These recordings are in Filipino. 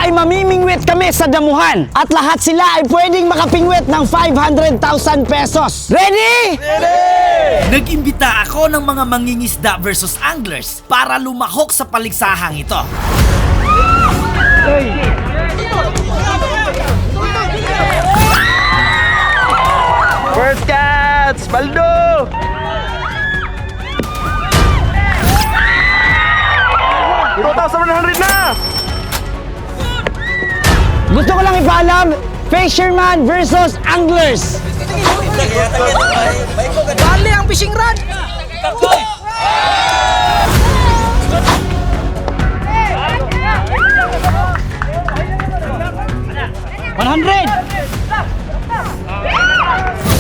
ay mamimingwit kami sa damuhan. At lahat sila ay pwedeng makapingwit ng 500,000 pesos. Ready? Nag-imbita ako ng mga mangingisda versus anglers para lumahok sa paligsahang ito. First catch! Baldo! $2,100 na! Gusto ko lang ipaalam, fisherman versus anglers. Bali ang fishing rod!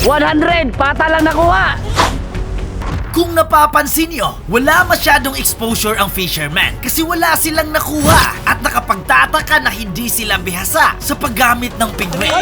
$100, pata lang nakuha. Kung napapansin nyo, wala masyadong exposure ang fisherman kasi wala silang nakuha at nakapagtataka na hindi sila bihasa sa paggamit ng pingwit.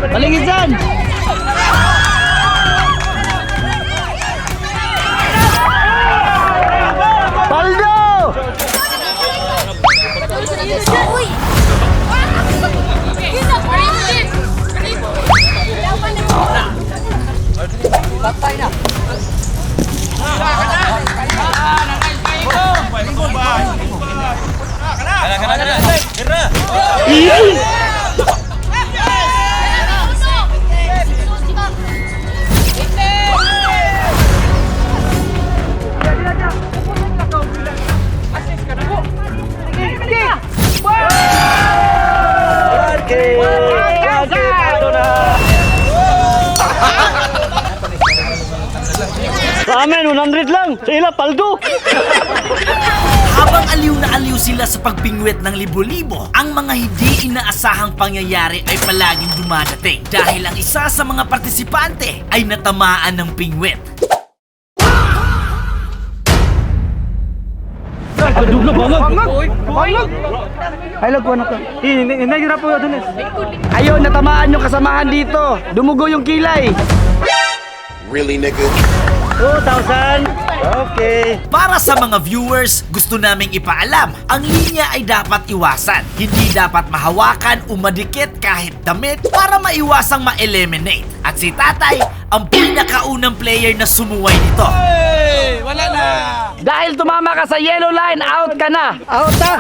Palingisan! Paldo! Sa amin, 100 lang. Sa ila, paldo. Habang aliw na aliw sila sa pagpingwit ng libo-libo, ang mga hindi inaasahang pangyayari ay palaging dumadating dahil ang isa sa mga partisipante ay natamaan ng pingwit. Ayun, natamaan yung kasamahan dito. Dumugo yung kilay. Really, nigga? 2,000. Okay. Para sa mga viewers, gusto naming ipaalam, ang linya ay dapat iwasan. Hindi dapat mahawakan o madikit kahit damit para maiwasang ma-eliminate. At si Tatay, ang pinakaunang player na sumuway nito. Dahil tumama ka sa yellow line, out ka na. Out na.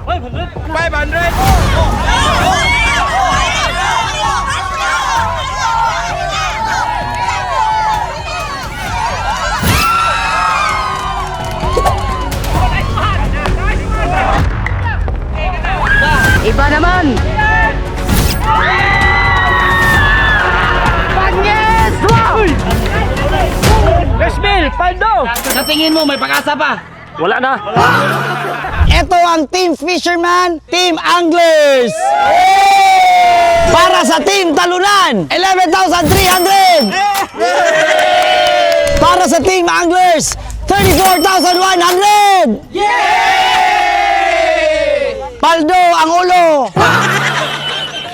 500. Iba naman. Pagnes! Lesbill, paldo! Sa tingin mo, may pag-asa pa? Wala na. Ito ang Team Fisherman, Team Anglers! Para sa Team Talunan, 11,300! Para sa Team Anglers, 34,100!